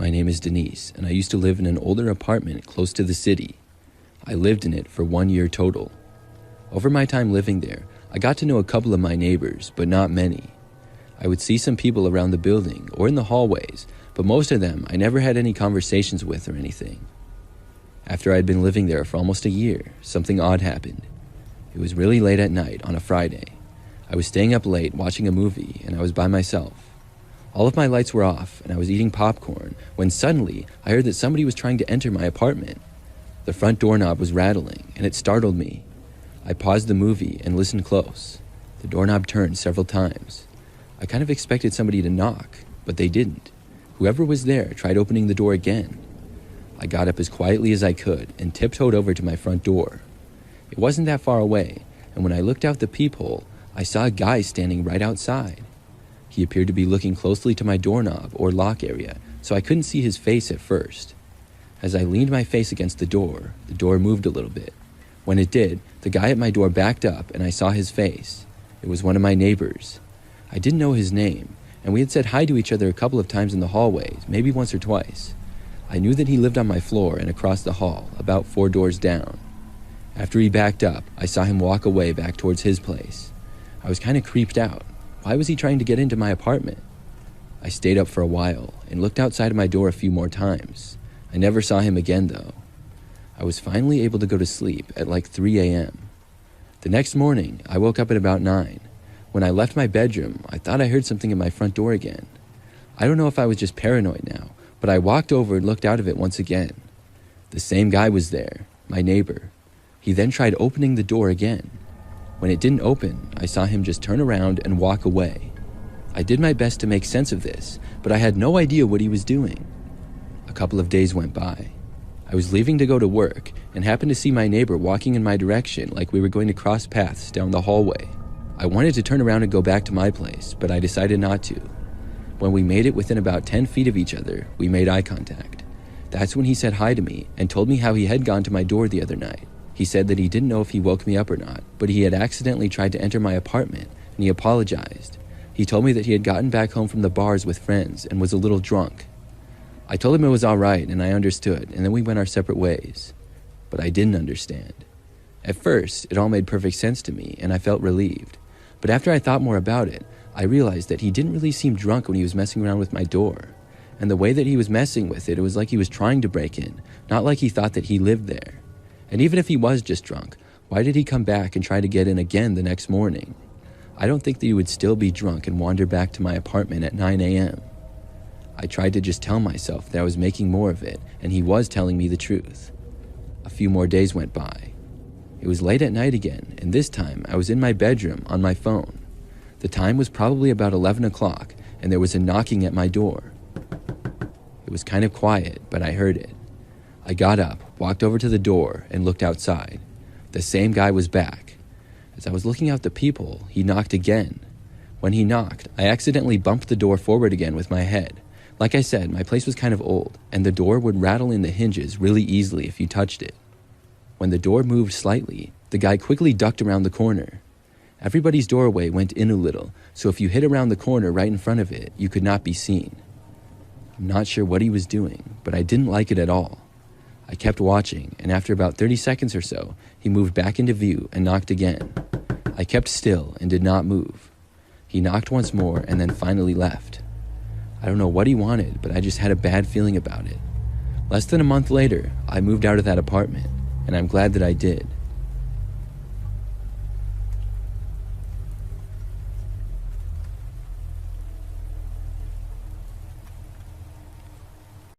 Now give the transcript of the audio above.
My name is Denise, and I used to live in an older apartment close to the city. I lived in it for 1 year total. Over my time living there, I got to know a couple of my neighbors, but not many. I would see some people around the building or in the hallways, but most of them I never had any conversations with or anything. After I had been living there for almost a year, something odd happened. It was really late at night on a Friday. I was staying up late watching a movie, and I was by myself. All of my lights were off, and I was eating popcorn when suddenly I heard that somebody was trying to enter my apartment. The front doorknob was rattling, and it startled me. I paused the movie and listened close. The doorknob turned several times. I kind of expected somebody to knock, but they didn't. Whoever was there tried opening the door again. I got up as quietly as I could and tiptoed over to my front door. It wasn't that far away, and when I looked out the peephole, I saw a guy standing right outside. He appeared to be looking closely to my doorknob or lock area, so I couldn't see his face at first. As I leaned my face against the door moved a little bit. When it did, the guy at my door backed up and I saw his face. It was one of my neighbors. I didn't know his name, and we had said hi to each other a couple of times in the hallways, maybe once or twice. I knew that he lived on my floor and across the hall, about 4 doors down. After he backed up, I saw him walk away back towards his place. I was kind of creeped out. Why was he trying to get into my apartment? I stayed up for a while and looked outside of my door a few more times. I never saw him again, though. I was finally able to go to sleep at like 3 a.m. The next morning, I woke up at about 9. When I left my bedroom, I thought I heard something at my front door again. I don't know if I was just paranoid now, but I walked over and looked out of it once again. The same guy was there, my neighbor. He then tried opening the door again. When it didn't open, I saw him just turn around and walk away. I did my best to make sense of this, but I had no idea what he was doing. A couple of days went by. I was leaving to go to work and happened to see my neighbor walking in my direction like we were going to cross paths down the hallway. I wanted to turn around and go back to my place, but I decided not to. When we made it within about 10 feet of each other, we made eye contact. That's when he said hi to me and told me how he had gone to my door the other night. He said that he didn't know if he woke me up or not, but he had accidentally tried to enter my apartment, and he apologized. He told me that he had gotten back home from the bars with friends and was a little drunk. I told him it was all right, and I understood, and then we went our separate ways. But I didn't understand. At first, it all made perfect sense to me, and I felt relieved. But after I thought more about it, I realized that he didn't really seem drunk when he was messing around with my door. And the way that he was messing with it, it was like he was trying to break in, not like he thought that he lived there. And even if he was just drunk, why did he come back and try to get in again the next morning? I don't think that he would still be drunk and wander back to my apartment at 9 a.m. I tried to just tell myself that I was making more of it, and he was telling me the truth. A few more days went by. It was late at night again, and this time I was in my bedroom on my phone. The time was probably about 11 o'clock, and there was a knocking at my door. It was kind of quiet, but I heard it. I got up, walked over to the door, and looked outside. The same guy was back. As I was looking out the peephole, he knocked again. When he knocked, I accidentally bumped the door forward again with my head. Like I said, my place was kind of old, and the door would rattle in the hinges really easily if you touched it. When the door moved slightly, the guy quickly ducked around the corner. Everybody's doorway went in a little, so if you hid around the corner right in front of it, you could not be seen. I'm not sure what he was doing, but I didn't like it at all. I kept watching, and after about 30 seconds or so, he moved back into view and knocked again. I kept still and did not move. He knocked once more and then finally left. I don't know what he wanted, but I just had a bad feeling about it. Less than a month later, I moved out of that apartment, and I'm glad that I did.